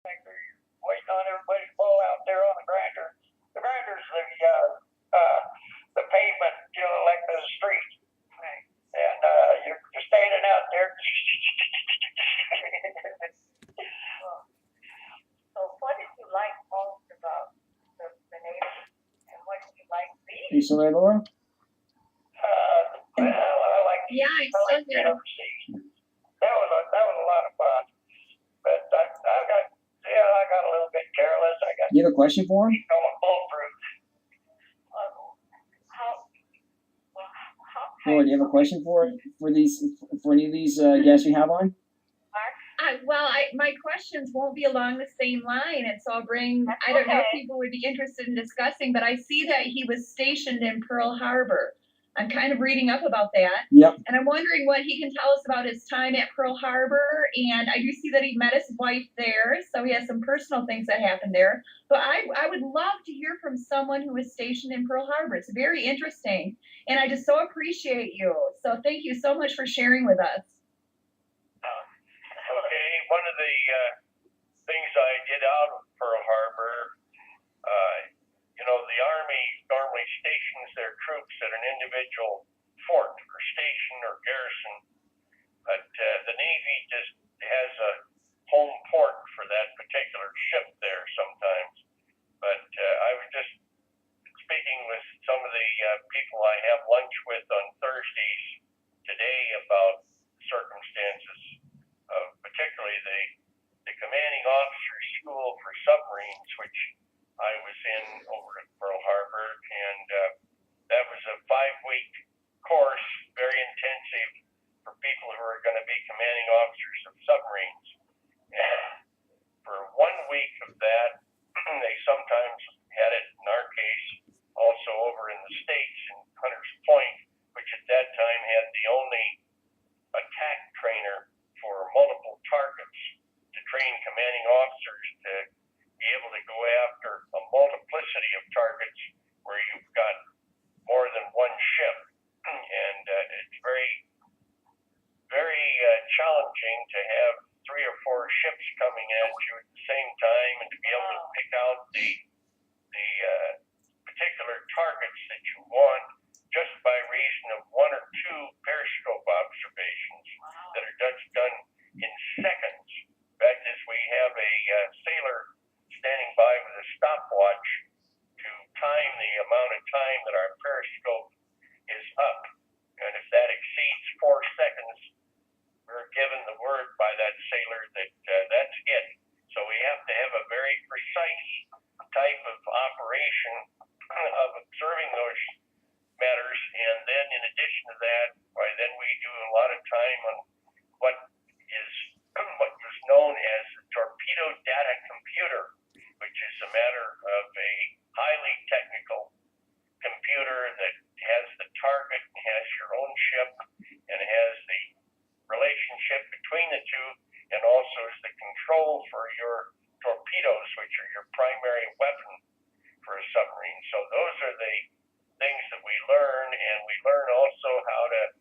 Waiting on everybody to pull out there on the grinder. The grinder's the pavement, like the street. Right. And you're standing out there. So what did you like most about the Navy? And what did you like being? You still there, Laura? Well, I like I still hear. That was a lot of fun. But I got a little bit careless. You have a question for him? Bulletproof. Laura, do you have a question for any of these guests we have on? My questions won't be along the same line, and so I'll bring. I don't know if people would be interested in discussing, but I see that he was stationed in Pearl Harbor. I'm kind of reading up about that. Yep. And I'm wondering what he can tell us about his time at Pearl Harbor. And I do see that he met his wife there, so he has some personal things that happened there. But I would love to hear from someone who was stationed in Pearl Harbor. It's very interesting, and I just so appreciate you. So thank you so much for sharing with us. Okay, one of the things I did out of Pearl Harbor, the Army normally stations their troops at an individual fort or station or garrison, but the Navy just has a home port for that particular ship there sometimes. But I was just speaking with some of the people I have lunch with on Thursdays today about circumstances of particularly the commanding officer school for submarines, which I was in over at Pearl Harbor, and that was a 5-week course, very intensive for people who are going to be commanding officers of submarines. And for 1 week of that, they sometimes had it, in our case, also over in the States in Hunters Point, which at that time had the only attack trainer for multiple targets to train commanding officers to be able to go after a multiplicity of targets where you've got more than one ship. And it's very, very challenging to have 3 or 4 ships coming at you at the same time and to be able to pick out the particular targets that you want just by reason of 1 or 2 periscope observations that are done in seconds. In fact, as we have a sailor standing by with a stopwatch to time the amount of time that our periscope is up, and if that exceeds 4 seconds, we're given the word by that sailor that that's it. So we have to have a very precise type of operation of observing those matters, and then in addition to that, then we do a lot of time on what was known as the torpedo data computer, which is a matter of a highly technical computer that has the target, has your own ship, and has the relationship between the two, and also is the control for your torpedoes, which are your primary weapon for a submarine. So those are the things that we learn, and we learn also how to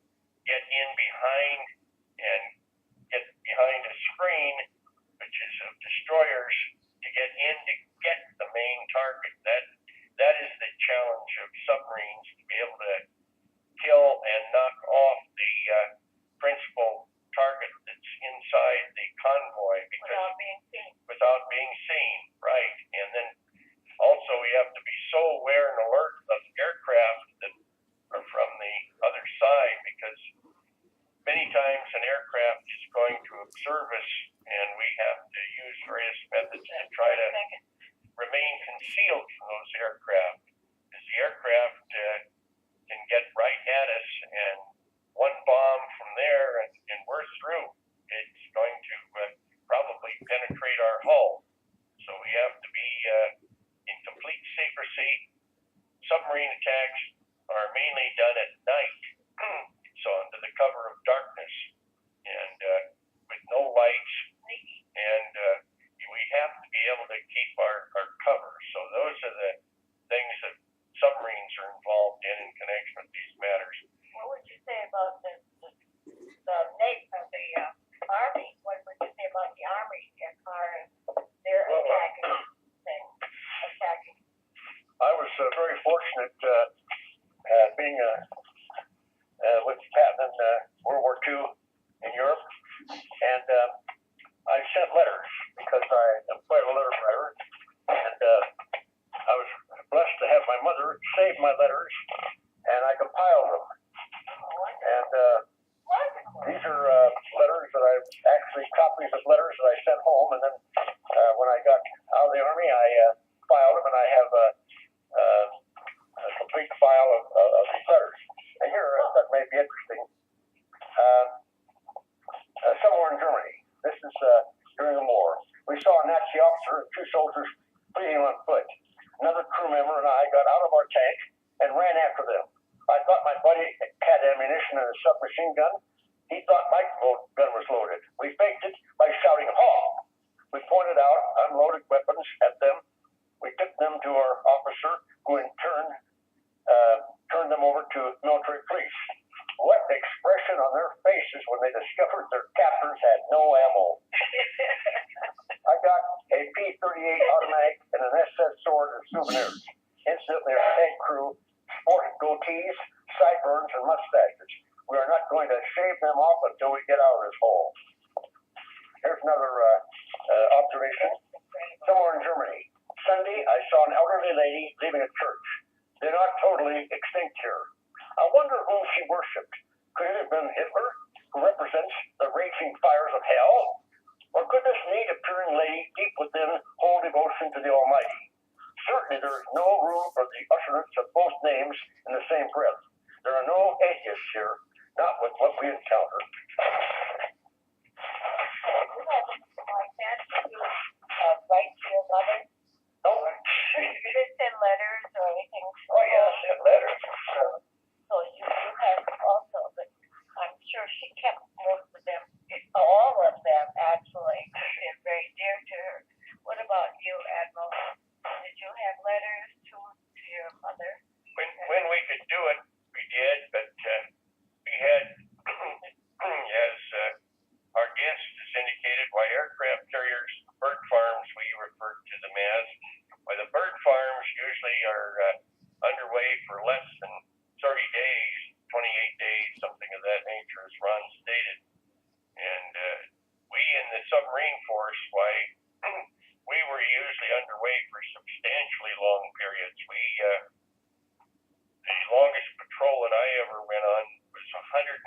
get in behind and get behind a screen, which is of destroyers, to get in to get the main target. That is the challenge of submarines, to be able to kill and knock off the principal target that's inside the convoy, because without being seen, right? And then also we have to be so aware and alert of aircraft that are from the other side, because many times an aircraft is going to observe us, and we have to use various methods to try to remain concealed from those aircraft, because the aircraft can get right at us, and one bomb from there, and we're through. It's going to probably penetrate our hull. So we have to be in complete secrecy. Submarine attacks are mainly done at night, so under the cover of darkness, and with no lights, and we have to be able to keep our cover. So those are the things that submarines are involved in connection with these matters. What would you say about the Army? What would you say about the Army as far as fortunate being with Pat in World War II in Europe, and I sent letters because I am quite a letter writer, and I was blessed to have my mother save my letters, and I compiled them. And these are letters that I actually copies of letters that I sent home, and then when I got out of the Army, I filed them, and I have a complete file of these letters. And here, that may be interesting. Somewhere in Germany, this is during the war, we saw a Nazi officer and two soldiers fleeing on foot. Another crew member and I got out of our tank and ran after them. I thought my buddy had ammunition and a submachine gun. He thought my gun was loaded. We faked it by shouting, "Haw!" We pointed out unloaded weapons at them. We took them to our officer, who in turn turned them over to military police. What expression on their faces when they discovered their captors had no ammo. I got a P-38 automatic and an SS sword and souvenirs. Incidentally, our tank crew sported goatees, sideburns, and mustaches. We are not going to shave them off until we get out of this hole. Here's another observation. Somewhere in Germany, Sunday, I saw an elderly lady leaving a church. They're not totally extinct here. I wonder whom she worshipped. Could it have been Hitler, who represents the raging fires of hell? Or could this neat appearing lady deep within hold devotion to the Almighty? Certainly there is no room for the utterance of both names in the same breath. There are no atheists here, not with what we encounter. Like that, you write to your mother? No. You didn't send letters or anything? Oh, yeah, I sent letters. So you have also, but I'm sure she kept most of them, all of them actually. They're very dear to her. What about you, Admiral? Did you have letters to your mother? When we could do it, we did, but we had, as our guest has indicated, why aircraft carriers, bird farms, we refer to them as, why the bird farms usually are underway for less than 30 days, 28 days, something of that nature, as Ron stated. And we in the submarine force, why we were usually underway for substantially long periods. The longest patrol that I ever went on was 108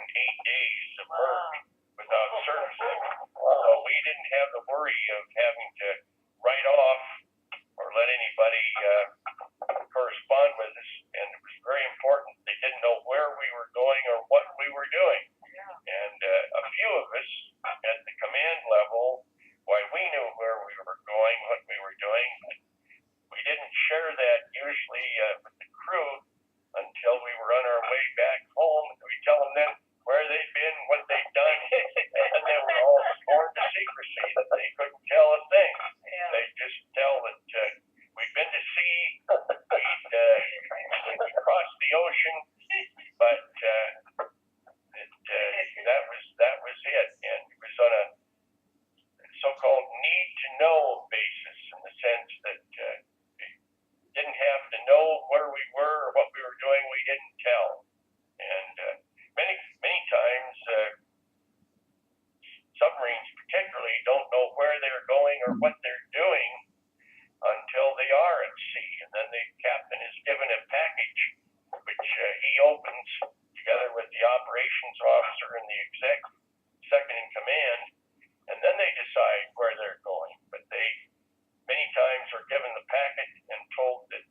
days submerged without servicing. So we didn't have the worry of having to write off or let anybody correspond with us, and it was very important. They didn't know where we were going or what we were doing. And a few of us at the command level, why we knew where we were going, what we were doing. We didn't share that usually with the crew until we were on our way back home. We tell them then where they'd been, what they'd done, and they were all sworn to secrecy that they couldn't tell a thing. They'd just tell that we'd been to sea, we'd crossed the ocean, but that was it. And it was on a so-called need-to-know basis, in the sense that we didn't have to know where we were or what we were doing. We didn't tell. And many times, submarines particularly don't know where they're going or what they're doing until they are at sea. And then the captain is given a package, which he opens together with the operations officer and the second in command, and then they decide where they're going. But they many times are given the packet and told that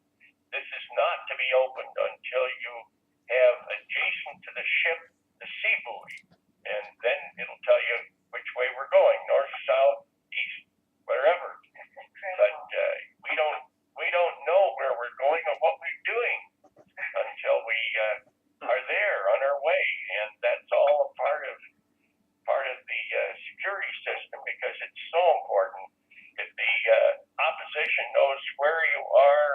this is not to be opened until you have adjacent to the ship the sea buoy, and then it'll tell you which way we're going, north, south, east, wherever. But we don't know where we're going or what we're doing until we are there on our way, and that's all a part of the security system, because it's so important. If the opposition knows where you are